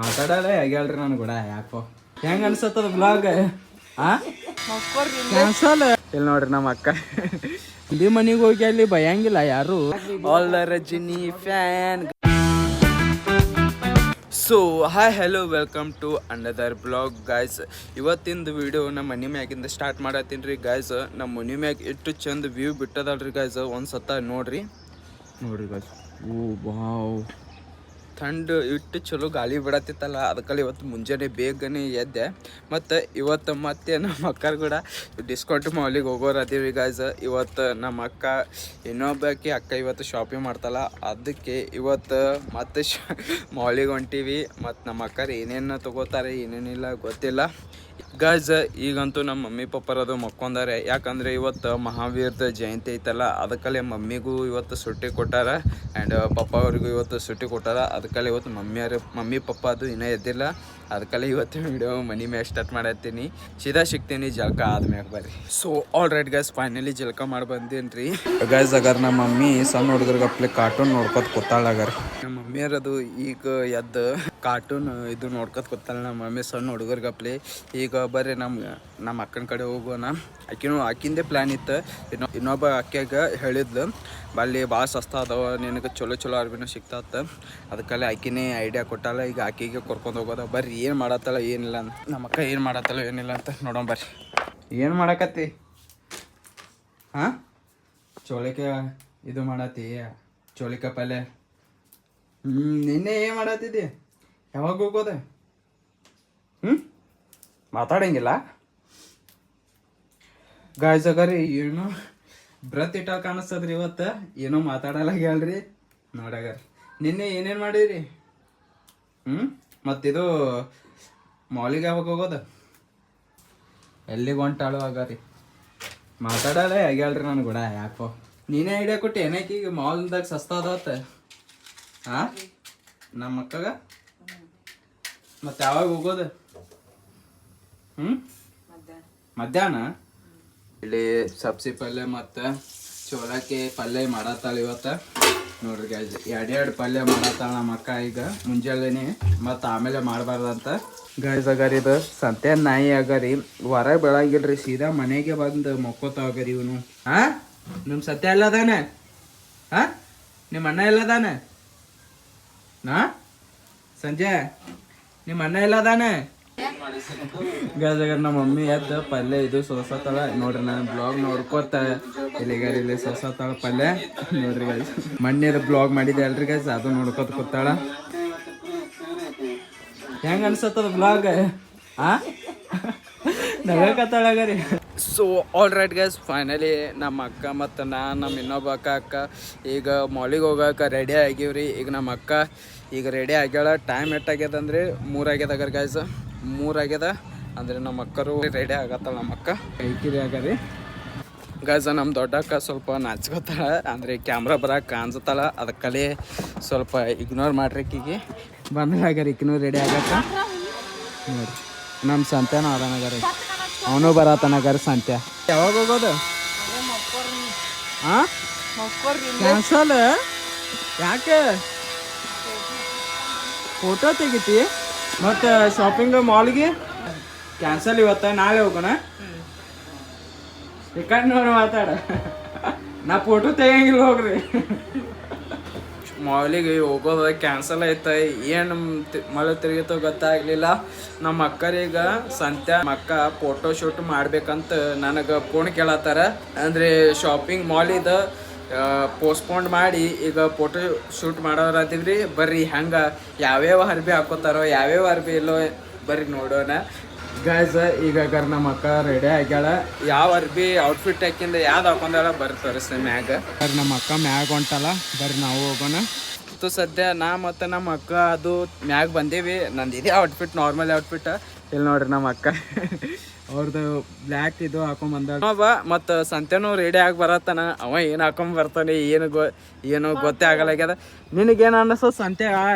ಮಾತಾಡಲ್ಲ ಹೇಳ್ರಿ ನನ್ ಕೂಡ ಯಾಕೋ ಹೆಂಗ ಅನ್ಸತ್ತದ ಬ್ಲಾಗ್ ಕ್ಯಾನ್ಸಲ್. ಇಲ್ಲಿ ನೋಡ್ರಿ ನಮ್ಮ ಅಕ್ಕ ಇಲ್ಲಿ ಮನಿಗೆ ಹೋಗಿ ಅಲ್ಲಿ ಭಯಂಗಿಲ್ಲ ಯಾರು. All the Rajini fan. So hi hello welcome to under blog guys. ಇವತ್ತಿಂದು ವಿಡಿಯೋ ನಮ್ಮ ಮನೆ ಮ್ಯಾಗಿಂದ ಸ್ಟಾರ್ಟ್ ಮಾಡತ್ತೀನಿ ರೀ ಗಾಯ್ಸ್. ನಮ್ಮ ಮನೆ ಮ್ಯಾಗ ಎಷ್ಟು ಚಂದ ವ್ಯೂ ಬಿಟ್ಟದಲ್ರಿ ಗಾಯ್ಸ್. ಒಂದು ಸತ ನೋಡ್ರಿ ಗಾಯ್ಸ್. ಓ ವಾವ್, ಥಂಡ್ ಇಟ್ಟು ಚಲೋ ಗಾಳಿ ಬಿಡತ್ತಿತ್ತಲ್ಲ, ಅದಕ್ಕಲ್ಲಿ ಇವತ್ತು ಮುಂಜಾನೆ ಬೇಗನೆ ಎದ್ದೆ. ಮತ್ತು ಇವತ್ತು ಮತ್ತೆ ನಮ್ಮ ಅಕ್ಕರು ಕೂಡ ಡಿಸ್ಕೌಂಟ್ ಮಾಲಿಗೆ ಹೋಗೋರು ಅದೀವಿ ಗಾಯ್ಸ್. ಇವತ್ತು ನಮ್ಮ ಅಕ್ಕ ಇನ್ನೊಬ್ಬಾಕಿ ಅಕ್ಕ ಇವತ್ತು ಶಾಪಿಂಗ್ ಮಾಡ್ತಲ್ಲ, ಅದಕ್ಕೆ ಇವತ್ತು ಮತ್ತೆ ಮಾಲಿಗೆ ಹೊಂಟೀವಿ. ಮತ್ತು ನಮ್ಮ ಅಕ್ಕರು ಏನೇನು ತೊಗೋತಾರೆ ಏನೇನಿಲ್ಲ ಗೊತ್ತಿಲ್ಲ ಗಾಯ್ಸ್. ಈಗಂತೂ ನಮ್ಮ ಮಮ್ಮಿ ಪಪ್ಪರದು ಮಕ್ಕೊಂದಾರೆ, ಯಾಕಂದರೆ ಇವತ್ತು ಮಹಾವೀರದ ಜಯಂತಿ ಐತಲ್ಲ, ಅದಕ್ಕಲ್ಲೇ ಮಮ್ಮಿಗೂ ಇವತ್ತು ಸುಟ್ಟಿ ಕೊಟ್ಟಾರ ಆ್ಯಂಡ್ ಪಪ್ಪ ಅವ್ರಿಗೂ ಇವತ್ತು ಸುಟ್ಟಿ ಕೊಟ್ಟಾರ. ಅದಕ್ಕಲ್ಲೇ ಇವತ್ತು ಮಮ್ಮಿ ಪಪ್ಪ ಅದು ಇನ್ನೂ ಎದ್ದಿಲ್ಲ, ಅದಕ್ಕಲ್ಲೇ ಇವತ್ತು ವಿಡಿಯೋ ಮನಿ ಮ್ಯಾಗ ಸ್ಟಾರ್ಟ್ ಮಾಡತ್ತೀನಿ. ಸೀದಾ ಸಿಗ್ತೀನಿ ಜಳಕ ಆದ್ಮ್ಯಾಗ ಬರ್ರಿ. So all right guys, finally ಜಳಕ ಮಾಡಿ ಬಂದೇನು ರೀ ಗಾಯ್ಸ್. ಅಗಾರ ನಮ್ಮ ಮಮ್ಮಿ ಸಣ್ಣ ಹುಡುಗರಿಗೆ ಅಪ್ಲೆ ಕಾರ್ಟೂನ್ ನೋಡ್ಕೊತ ಕೂತಾಳಗಾರ. ನಮ್ಮ ಮಮ್ಮಿಯರದು ಈಗ ಎದ್ದು ಕಾರ್ಟೂನ್ ಇದು ನೋಡ್ಕೊತ ಕೂತಾಳ ನಮ್ಮ ಮಮ್ಮಿ ಸಣ್ಣ ಹುಡುಗರಿಗೆ ಅಪ್ಲೆ. ಈಗ ಬರ್ರಿ ನಮ್ಮ ಅಕ್ಕನ ಕಡೆ ಹೋಗೋಣ. ಆಕಿಂದೇ ಪ್ಲ್ಯಾನ್ ಇತ್ತು. ಇನ್ನೊಬ್ಬ ಅಕ್ಕಿಯಾಗ ಹೇಳಿದ್ಲು ಅಲ್ಲಿ ಭಾಳ ಸಸ್ತ ಅದಾವ, ನಿನಗೆ ಚಲೋ ಅರ್ಬಿನೂ ಸಿಗ್ತಾತ್ತ. ಅದಕ್ಕಲ್ಲೇ ಆಕಿನೇ ಐಡಿಯಾ ಕೊಟ್ಟಾಳ. ಈಗ ಆಕಿಗೆ ಕರ್ಕೊಂಡು ಹೋಗೋದ. ಬರ್ರಿ ಏನು ಮಾಡತ್ತಲ್ಲ ಏನಿಲ್ಲ ಅಂತ, ನಮ್ಮ ಅಕ್ಕ ಏನು ಮಾಡತ್ತಲ್ಲ ಏನಿಲ್ಲ ಅಂತ ನೋಡೋಣ ಬರ್ರಿ. ಏನು ಮಾಡಕತ್ತಿ? ಹಾಂ, ಚೋಳಿಕೆ ಇದು ಮಾಡತ್ತಿ, ಚೋಳಿಕೆ ಪಲ್ಯ. ನಿನ್ನೆ ಏನು ಮಾಡತ್ತಿದ್ದಿ? ಯಾವಾಗ ಹೋಗೋದೆ? ಮಾತಾಡಂಗಿಲ್ಲ ಗಾಯ್ಸ್. ಅಗಾರಿ ಏನೋ ಬ್ರತ್ ಇಟ್ಟ ಕಾಣಿಸ್ತದ್ರಿ ಇವತ್ತು, ಏನೋ ಮಾತಾಡಲ್ಲ ಹೇಳ್ರಿ. ನೋಡಗಾರಿ ನಿನ್ನೆ ಏನೇನು ಮಾಡಿರಿ? ಮತ್ತಿದು ಮಾಲಿಗೆ ಯಾವಾಗ ಹೋಗೋದ? ಎಲ್ಲಿಗೆ ಹೊಂಟಾಳು ಅಗಾರಿ? ಮಾತಾಡಲ್ಲ ಹೇಳ್ರಿ ನಾನು ಕೂಡ ಯಾಕೋ. ನೀನೇ ಐಡಿಯಾ ಕೊಟ್ಟು ಏನಕ್ಕೆ ಈಗ ಮಾಲ್ದಾಗ ಸಸ್ತಾ ಅದಾವತ್ತ? ಹಾಂ, ನಮ್ಮ ಅಕ್ಕಗ ಮತ್ತೆ ಯಾವಾಗ ಹೋಗೋದು? ಮಧ್ಯಾಹ್ನ ಇಲ್ಲಿ ಸಬ್ಸಿ ಪಲ್ಯ ಮತ್ತು ಚೋಳಕ್ಕೆ ಪಲ್ಯ ಮಾಡತ್ತಾಳ ಇವತ್ತು. ನೋಡ್ರಿ ಗಾಯ್ಸ್, ಎರಡು ಪಲ್ಯ ಮಾಡತ್ತಾಳ ನಮ್ಮ ಅಕ್ಕ ಈಗ ಮುಂಜಾನೆ, ಮತ್ತು ಆಮೇಲೆ ಮಾಡಬಾರ್ದಂತ ಗಾಯ್ಸ್. ಅಗಾರಿ ಇದು ಸಂತೆ ನಾಯಿ ಅಗಾರಿ, ಹೊರ ಬೆಳಗಿಲ್ರಿ, ಸೀದಾ ಮನೆಗೆ ಬಂದು ಮಕ್ಕೋತಾವಗಾರಿ ಇವನು. ಹಾಂ, ನಿಮ್ಮ ಸತ್ಯ ಎಲ್ಲದಾನೆ? ಹಾಂ, ನಿಮ್ಮ ಅಣ್ಣ ಎಲ್ಲದಾನೆ? ಸಂಜೆ ನಿಮ್ಮ ಅಣ್ಣ ಎಲ್ಲದಾನೆ? ಗಾಜಾಗ ನಮ್ಮ ಮಮ್ಮಿ ಎದ್ದು ಪಲ್ಯ ಇದು ಸೋಸತ್ತಾಳ ನೋಡ್ರಿ. ನಾನು ಬ್ಲಾಗ್ ನೋಡ್ಕೋತ ಇಲ್ಲಿ ಸೋಸತ್ತಾಳ ಪಲ್ಯ ನೋಡ್ರಿ ಗಾಯ್ಸ್. ಮಣ್ಣೀರ ಬ್ಲಾಗ್ ಮಾಡಿದ್ದೆ ಅಲ್ರಿ ಗಾಯ್ಸ್, ಅದು ನೋಡ್ಕೋತ ಕೂತಾಳ. ಹೆಂಗ ಅನ್ಸತ್ತದ ಬ್ಲಾಗ್? ನಗಕತ್ತಾಳಗರಿ. So all right guys, finally ನಮ್ಮ ಅಕ್ಕ ಮತ್ತು ನಮ್ಮ ಇನ್ನೊಬ್ಬ ಅಕ್ಕ ಈಗ ಮಾಲಿಗೆ ಹೋಗಕ್ಕೆ ರೆಡಿ ಆಗಿವ್ರಿ. ಈಗ ನಮ್ಮ ಅಕ್ಕ ಈಗ ರೆಡಿ ಆಗ್ಯಾಳ. ಟೈಮ್ ಎಷ್ಟಾಗ್ಯದ ಅಂದರೆ 3 ಆಗ್ಯದ ಅಗರ್ ಗೈಸ್. 3 ಆಗ್ಯದ ಅಂದರೆ ನಮ್ಮ ಅಕ್ಕರು ರೆಡಿ ಆಗತ್ತಾಳ. ನಮ್ಮ ಅಕ್ಕ ಕೈಕಿರಿ ಆಗರಿ ಗೈಸ್. ನಮ್ಮ ದೊಡ್ಡ ಅಕ್ಕ ಸ್ವಲ್ಪ ನಾಚ್ಕೋತಾಳ, ಅಂದರೆ ಕ್ಯಾಮ್ರಾ ಬರಕ್ಕೆ ಕಾಣಿಸ್ತಾಳ, ಅದಕ್ಕಲ್ಲಿ ಸ್ವಲ್ಪ ಇಗ್ನೋರ್ ಮಾಡ್ರಿ. ಈಕಿಗೆ ಬಂದಾಗರಿ ಈಕಿನೂ ರೆಡಿ ಆಗಕ್ಕ. ನೋಡಿ ನಮ್ಮ ಸಂತ್ಯಾನ ಅದಾನಗರಿ, ಅವನು ಬರತನಗರ ಸಂತ್ಯ. ಯಾವಾಗ ಹೋಗೋದು? ಹಾಂ, ಕ್ಯಾನ್ಸಲ್ ಯಾಕೆ? ಫೋಟೋ ತೆಗಿತಿ ಮತ್ತು ಶಾಪಿಂಗ್ ಮಾಲ್ಗೆ ಕ್ಯಾನ್ಸಲ್. ಇವತ್ತ ನಾಳೆ ಹೋಗೋಣ. ಟಿಕೆಟ್ ನೋಡಿ ಮಾತಾಡ, ನಾ ಫೋಟೋ ತೆಗಿಯಂಗಿಲ್ಲ ಹೋಗ್ರಿ. ಮಾಲಿಗೆ ಹೋಗೋದು ಕ್ಯಾನ್ಸಲ್ ಐತೆ. ಏನು ಮಳೆ ತಿರುಗಿತೋ ಗೊತ್ತಾಗಲಿಲ್ಲ. ನಮ್ಮ ಅಕ್ಕರೀಗ ಸಂತ್ಯ ಅಕ್ಕ ಫೋಟೋ ಶೂಟ್ ಮಾಡ್ಬೇಕಂತ ನನಗೆ ಫೋನ್ ಕೇಳತ್ತಾರ. ಅಂದರೆ ಶಾಪಿಂಗ್ ಮಾಲಿದ ಪೋಸ್ಟ್ಪೋಂಡ್ ಮಾಡಿ ಈಗ ಫೋಟೋ ಶೂಟ್ ಮಾಡೋರಾದಿವ್ರಿ. ಬರ್ರಿ ಹೆಂಗೆ ಯಾವ್ಯಾವ ಅರ್ಬಿ ಹಾಕೋತಾರೋ ಯಾವ್ಯಾವ ಅರ್ಬಿ ಇಲ್ಲೋ ಬರ್ರಿ ನೋಡೋಣ ಗಾಯ್ಸ್. ಈಗ ನಮ್ಮ ಅಕ್ಕ ರೆಡಿ ಆಗ್ಯಾಳ. ಯಾವ ಅರ್ಬಿ ಔಟ್ಫಿಟ್ ಹಾಕಿಂದ ಯಾವ್ದು ಹಾಕೊಂಡಾಳ ಬರ್ರಿ ತೋರಿಸ್ತೀನಿ ಮ್ಯಾಗ. ನಮ್ಮ ಅಕ್ಕ ಮ್ಯಾಗ ಹೊಂಟಲ್ಲ, ಬರ್ರಿ ನಾವು ಹೋಗೋಣ. ಸದ್ಯ ನಾ ಮತ್ತು ನಮ್ಮ ಅಕ್ಕ ಅದು ಮ್ಯಾಗ ಬಂದೀವಿ. ನಂದು ಇದೇ ಔಟ್ಫಿಟ್, ನಾರ್ಮಲ್ ಔಟ್ಫಿಟ್. ಇಲ್ಲಿ ನೋಡ್ರಿ ನಮ್ಮ ಅಕ್ಕ ಅವ್ರದ್ದು ಬ್ಲ್ಯಾಕ್ ಇದು ಹಾಕೊಂಡ್ ಮತ್ತು ಸಂತ್ಯನೂ ರೆಡಿ ಆಗಿ ಬರತ್ತಾನ. ಅವ ಏನು ಹಾಕೊಂಡ್ ಬರ್ತಾನೆ ಏನು ಗೊತ್ತೇ ಆಗಲಾಗ್ಯದ. ನಿನಗೇನು ಅನ್ನಿಸೋ ಸಂತ್ಯ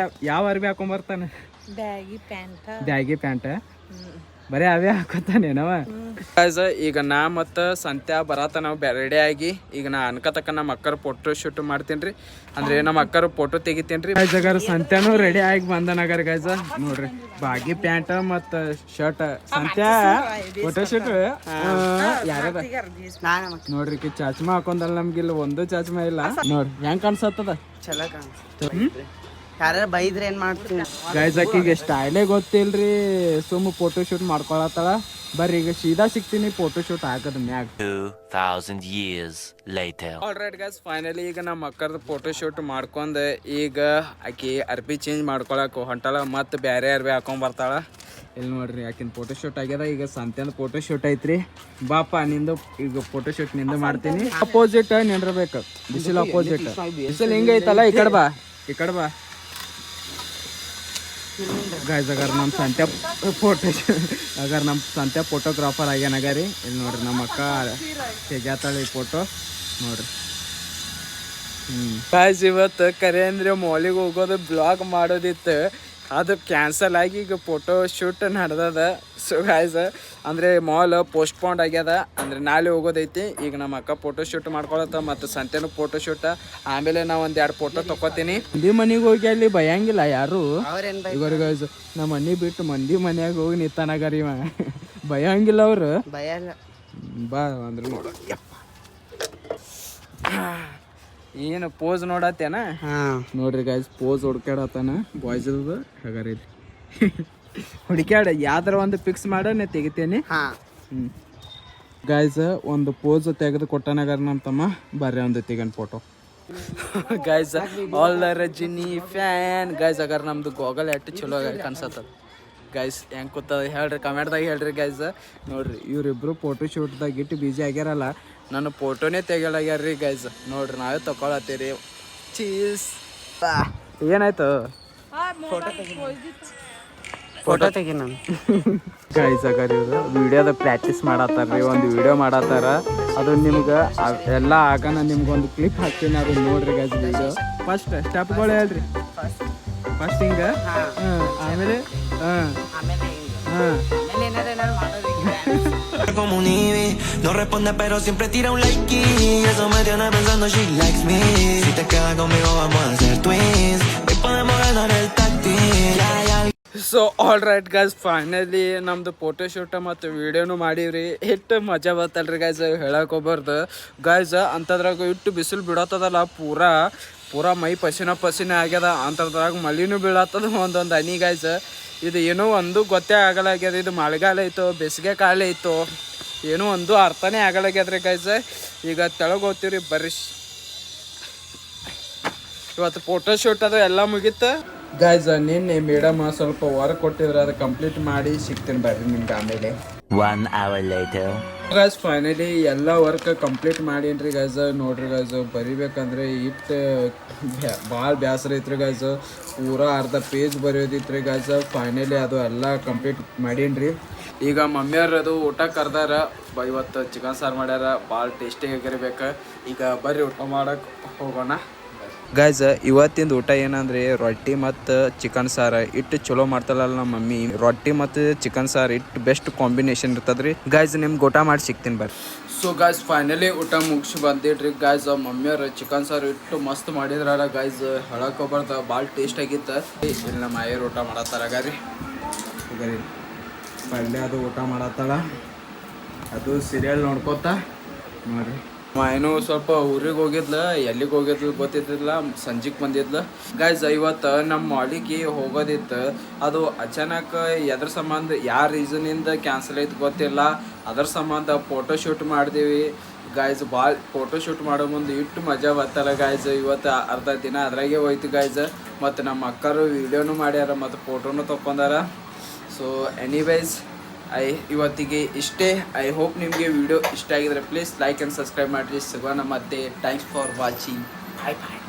ಯಾವ ಅರ್ಬಿ ಹಾಕೊಂಡ್ ಬರ್ತಾನೆ? ಬ್ಯಾಗಿ ಪ್ಯಾಂಟ್ ಬರೀ ಅವೇ ಹಾಕೋತಾನೇನವ. ಈಗ ನಾ ಮತ್ತು ಸಂತ್ಯಾ ಬರತ್ತ ನಾವು ರೆಡಿ ಆಗಿ ಈಗ ನಾ ಅನ್ಕತಕ್ಕ ನಮ್ಮ ಅಕ್ಕರ ಫೋಟೋ ಶೂಟ್ ಮಾಡ್ತೀನಿ ರೀ, ಅಂದ್ರೆ ನಮ್ಮ ಅಕ್ಕರ ಫೋಟೋ ತೆಗಿತೀನಿ ರೀ. ಗೈಸ್ ಸಂತ್ಯಾನು ರೆಡಿ ಆಗಿ ಬಂದನಗರ ಗೈಸ್ ನೋಡ್ರಿ, ಬಾಗಿ ಪ್ಯಾಂಟ್ ಮತ್ತು ಶರ್ಟ್. ಸಂತ್ಯಾ ಫೋಟೋ ಶೂಟ್ ಯಾರದ ನೋಡ್ರಿ, ಚಾಚ್ಮಾ ಹಾಕೊಂಡಲ್ಲ, ನಮ್ಗಿಲ್ಲ ಒಂದು ಚಾಚ್ಮಾ ಇಲ್ಲ ನೋಡ್ರಿ, ಹೆಂಗ್ ಕಾಣಿಸತ್ತದ ಚಲೋ ಕಾಣಿಸ್ತದೆ. ಯಾರ ಬೈದ್ರೆ ಏನ್ ಮಾಡ್ತೀನಿ ಗೈಸ್, ಆಕಿಗೆ ಸ್ಟೈಲೇ ಗೊತ್ತಿಲ್ರಿ, ಸುಮ್ಮ ಫೋಟೋ ಶೂಟ್ ಮಾಡ್ಕೊಳತ್ತಾಳ. ಬರ್ರಿ ಈಗ ಸೀದಾ ಸಿಗ್ತೀನಿ ಫೋಟೋ ಶೂಟ್ ಹಾಕದ ಮ್ಯಾಗ. 2000 years later. All right guys, finally ಈಗ ನಮ್ಮ ಅಕ್ಕರ್ದು ಫೋಟೋ ಶೂಟ್ ಮಾಡ್ಕೊಂಡ್ ಈಗ ಆಕಿ ಅರ್ಬಿ ಚೇಂಜ್ ಮಾಡ್ಕೊಳಕ್ ಹೊಂಟಾಳ, ಮತ್ತೆ ಬೇರೆ ಅರ್ಬಿ ಹಾಕೊಂಡ್ ಬರ್ತಾಳ. ಇಲ್ಲಿ ನೋಡ್ರಿ ಆಕಿನ ಫೋಟೋ ಶೂಟ್ ಆಗ್ಯದ. ಈಗ ಸಂತ್ಯಂದ ಫೋಟೋ ಶೂಟ್ ಐತ್ರಿ. ಬಾಪ ನಿಂದು ಈಗ ಫೋಟೋ ಶೂಟ್ ನಿಂದು ಮಾಡ್ತೀನಿ. ಅಪೋಸಿಟ್ ನಿಂದಿರ್ಬೇಕು, ಬಿಸಿಲು ಅಪೋಸಿಟ್. ಬಿಸಿಲು ಹಿಂಗೈತಲ್ಲ, ಈ ಕಡೆ ಬಾ, ಈ ಕಡೆ ಬಾ ಗೈಸ್. ಅಗರ್ ನಮ್ಮ ಸಂತ್ಯಾ ಫೋಟೋ ಅಗರ್ ನಮ್ಮ ಸಂತ್ಯಾ ಫೋಟೋಗ್ರಾಫರ್ ಆಗ್ಯಾನಗರಿ. ಇಲ್ಲಿ ನೋಡ್ರಿ ನಮ್ಮ ಅಕ್ಕ ತೆಗ್ಯಾತಾಳ ಈ ಫೋಟೋ ನೋಡ್ರಿ. ಗೈಸ್, ಇವತ್ತು ಕರೆ ಅಂದ್ರೆ ಮಾಲಿಗೆ ಹೋಗೋದು ಬ್ಲಾಗ್ ಮಾಡೋದಿತ್ತು, ಅದು ಕ್ಯಾನ್ಸಲ್ ಆಗಿ ಈಗ ಫೋಟೋ ಶೂಟ್ ನಡೆದದ. ಸೊ ಗೈಸ್, ಅಂದರೆ ಮಾಲ್ ಪೋಸ್ಟ್ಪೋಂಡ್ ಆಗ್ಯದ, ಅಂದರೆ ನಾಳೆ ಹೋಗೋದೈತಿ. ಈಗ ನಮ್ಮ ಅಕ್ಕ ಫೋಟೋ ಶೂಟ್ ಮಾಡ್ಕೊಳತ್ತ ಮತ್ತು ಸಂತ್ಯನೂ ಫೋಟೋ ಶೂಟ್. ಆಮೇಲೆ ನಾ ಒಂದೆರಡು ಫೋಟೋ ತಗೋತೀನಿ. ಮಂದಿ ಮನೆಗೆ ಹೋಗಿ ಅಲ್ಲಿ ಭಯಂಗಿಲ್ಲ ಯಾರು. ಇವರು ಗೈಸ್ ನಮ್ಮ ಮನೆ ಬಿಟ್ಟು ಮಂದಿ ಮನ್ಯಾಗ ಹೋಗಿ ನಿಂತಾನಗರಿ ಇವ, ಭಯಂಗಿಲ್ಲ ಅವರು. ಬಾ ಅಂದ್ರೆ ನೋಡ, ಏನು ಪೋಸ್ ನೋಡತ್ತೇನ ನೋಡ್ರಿ ಗೈಸ್, ಪೋಸ್ ಹುಡ್ಕ್ಯಾಡತ್ತಾನ ಬಾಯ್ಸ್ ಹಾಗಾರಿ ಹುಡುಕ್ಯಾಡ ಯಾವ್ದಾರ ಒಂದು ಫಿಕ್ಸ್ ಮಾಡ ನಾ ತೆಗಿತೇನೆ. ಗೈಸ್ ಒಂದು ಪೋಸ್ ತೆಗೆದು ಕೊಟ್ಟನಾಗಾರ ನಮ್ಮ ತಮ್ಮ, ಬರ್ರಿ ಒಂದು ತೆಗನ್ photo. Guys all Rajini fan guys. ಅಗಾರ ನಮ್ದು ಗೋಗಲ್ ಎಟ್ಟು ಚಲೋ ಕಾಣಿಸತ್ತದ ಗೈಸ್, ಹೆಂಗೆ ಕೂತದ ಹೇಳ್ರಿ, ಕಮೆಂಟ್ದಾಗ ಹೇಳ್ರಿ ಗೈಸ್. ನೋಡ್ರಿ ಇವ್ರಿಬ್ರು ಫೋಟೋ ಶೂಟ್ದಾಗ ಇಟ್ಟು ಬಿಜಿ ಆಗ್ಯಾರಲ್ಲ, ನನ್ನ ಫೋಟೋನೇ ತೆಗಿಯಲಾಗ್ಯಾರ್ರಿ ಗೈಸ್. ನೋಡ್ರಿ ನಾವೇ ತಗೊಳತ್ತೀರಿ. ಚೀಸ್ ಏನಾಯ್ತು ಫೋಟೋ ತೆಗಿ ನಾನು ಗೈಸ್. ಅಗಾರ ಇವ್ರು ವಿಡಿಯೋದ ಪ್ರಾಕ್ಟೀಸ್ ಮಾಡತ್ತಾರ್ರಿ, ಒಂದು ವಿಡಿಯೋ ಮಾಡತ್ತಾರ. ಅದು ನಿಮ್ಗೆ ಎಲ್ಲ ಆಗ ನಿಮ್ಗೊಂದು ಕ್ಲಿಪ್ ಹಾಕ್ತೀನಿ, ಅದು ನೋಡ್ರಿ ಗೈಸ್ ವಿಡಿಯೋ. ಫಸ್ಟ್ ಸ್ಟೆಪ್ಗಳು ಹೇಳ್ರಿ. ಫಸ್ಟ್ ಹಿಂಗ, ಆಮೇಲೆ como un Ivy, no responde pero siempre tira un like y eso me tiene pensando she likes me. Si te quedas conmigo vamos a ser twins, hoy podemos ganar el tactic. So all right guys, finally ನಮ್ದು photo shoot ಮತ್ತು ವಿಡಿಯೋನು ಮಾಡೀವ್ರಿ. ಎಷ್ಟು ಮಜಾ ಬರ್ತಲ್ರಿ guys, ಹೇಳಕ್ ಹೋಗ್ಬಾರ್ದು guys. ಅಂಥದ್ರಾಗ ಇಟ್ಟು ಬಿಸಿಲು ಬಿಡತ್ತದಲ್ಲ, ಪೂರಾ ಮೈ ಪಸಿನ ಆಗ್ಯದ. ಅಂಥದ್ರಾಗ ಮಳಿನೂ ಬೀಳತ್ತದ ಒಂದೊಂದು ಹನಿ ಗೈಸ್. ಇದು ಏನೋ ಒಂದು ಗೊತ್ತೇ ಆಗಲಾಗ್ಯದ, ಇದು ಮಳೆಗಾಲ ಐತೋ ಬೇಸಿಗೆ ಕಾಲ ಐತೋ ಏನೋ ಒಂದು ಅರ್ಥನೇ ಆಗಲಾಗ್ಯದ್ರಿ ಗೈಸ್. ಈಗ ತೆಳಗೆ ಹೋಗ್ತೀವ್ರಿ ಬರ್ರಿ. ಇವತ್ತು ಫೋಟೋ ಶೂಟ್ ಅದು ಎಲ್ಲ ಮುಗೀತು ಗೈಸ್. ನಿನ್ನೆ ಮೇಡಮ್ ಸ್ವಲ್ಪ ವರ್ಕ್ ಕೊಟ್ಟಿದ್ರೆ ಅದು ಕಂಪ್ಲೀಟ್ ಮಾಡಿ ಸಿಗ್ತೀನಿ ಬರ್ರಿ ನಿಮ್ಗೆ ಆಮೇಲೆ. 1 hour later. ಗೈಸ್ ಫೈನಲಿ ಎಲ್ಲ ವರ್ಕ್ ಕಂಪ್ಲೀಟ್ ಮಾಡೀನ್ರಿ ಗೈಸ್. ನೋಡ್ರಿ ಗೈಸ್, ಬರಿಬೇಕಂದ್ರೆ ಇಟ್ಟು ಭಾಳ ಬೇಸರ ಐತ್ರಿ ಗೈಸ್. ಪೂರಾ ಅರ್ಧ ಪೇಜ್ ಬರೆಯೋದಿತ್ರಿ ಗೈಸ್. ಫೈನಲಿ ಅದು ಎಲ್ಲ ಕಂಪ್ಲೀಟ್ ಮಾಡೀನ್ರಿ. ಈಗ ಮಮ್ಮಿಯವ್ರು ಅದು ಊಟ ಕರ್ದಾರ, ಇವತ್ತು ಚಿಕನ್ ಸಾರು ಮಾಡ್ಯಾರ, ಭಾಳ ಟೇಸ್ಟಿಯಾಗಿ ಆಗಿರ್ಬೇಕು. ಈಗ ಬರ್ರಿ ಊಟ ಮಾಡಕ್ಕೆ ಹೋಗೋಣ ಗೈಸ್. ಇವತ್ತಿಂದ ಊಟ ಏನಂದ್ರೆ ರೊಟ್ಟಿ ಮತ್ತು ಚಿಕನ್ ಸಾರು ಇಟ್ಟು ಚಲೋ ಮಾಡ್ತಾರಲ್ಲ ನಮ್ಮ ಮಮ್ಮಿ. ರೊಟ್ಟಿ ಮತ್ತು ಚಿಕನ್ ಸಾರು ಇಟ್ಟು ಬೆಸ್ಟ್ ಕಾಂಬಿನೇಷನ್ ಇರ್ತದ್ರಿ ಗೈಸ್. ನಿಮ್ಗೆ ಊಟ ಮಾಡಿ ಸಿಗ್ತೀನಿ ಬರ್ರಿ. ಸೊ ಗೈಸ್ ಫೈನಲಿ ಊಟ ಮುಗಿಸಿ ಬಂದಿಡ್ರಿ ಗೈಸ್. ಮಮ್ಮಿಯವ್ರು ಚಿಕನ್ ಸಾರು ಇಟ್ಟು ಮಸ್ತ್ ಮಾಡಿದ್ರಲ್ಲ ಗೈಸ್, ಹೇಳಕ್ ಹೋಗ್ಬಾರ್ದ, ಭಾಳ ಟೇಸ್ಟ್ ಆಗಿತ್ತು. ಇಲ್ಲಿ ನಮ್ಮ ಆಯರ್ ಊಟ ಮಾಡತ್ತಾರಾಗ್ರಿ ಹೋಗರಿ. ಪಲ್ಯ ಅದು ಊಟ ಮಾಡತ್ತಾಳ, ಅದು ಸೀರಿಯಲ್ ನೋಡ್ಕೋತ ನೋಡ್ರಿ. ಏನೋ ಸ್ವಲ್ಪ ಊರಿಗೆ ಹೋಗಿದ್ಲ, ಎಲ್ಲಿಗೆ ಹೋಗಿದ್ಲು ಗೊತ್ತಿದ್ದಿಲ್ಲ, ಸಂಜೆಗೆ ಬಂದಿದ್ಲು ಗೈಸ್. ಇವತ್ತು ನಮ್ಮ ಮಾಲಿಗೆ ಹೋಗೋದಿತ್ತು, ಅದು ಅಚಾನಕ್ ಎದ್ರ ಸಂಬಂಧ ಯಾವ ರೀಸನಿಂದ ಕ್ಯಾನ್ಸಲ್ ಐತೆ ಗೊತ್ತಿಲ್ಲ. ಅದ್ರ ಸಂಬಂಧ ಫೋಟೋ ಶೂಟ್ ಮಾಡಿದೀವಿ ಗೈಸ್. ಭಾಳ ಫೋಟೋ ಶೂಟ್ ಮಾಡೋ ಮುಂದೆ ಇಟ್ಟು ಮಜಾ ಬರ್ತಲ್ಲ ಗೈಸ್. ಇವತ್ತು ಅರ್ಧ ದಿನ ಅದ್ರಾಗೆ ಹೋಯ್ತು ಗೈಸ್. ಮತ್ತು ನಮ್ಮ ಅಕ್ಕರು ವಿಡಿಯೋನು ಮಾಡ್ಯಾರ ಮತ್ತು ಫೋಟೋನು ತೊಗೊಂಡಾರ. ಸೊ ಎನಿವೈಸ್ ಇವತ್ತಿಗೆ ಇಷ್ಟೇ. ಐ ಹೋಪ್ ನಿಮಗೆ ವಿಡಿಯೋ ಇಷ್ಟ ಆಗಿದ್ರೆ ಪ್ಲೀಸ್ ಲೈಕ್ ಆ್ಯಂಡ್ ಸಬ್ಸ್ಕ್ರೈಬ್ ಮಾಡಿರಿ. ಸಿಗೋಣ ಮತ್ತೆ. Thanks for watching. Bye bye.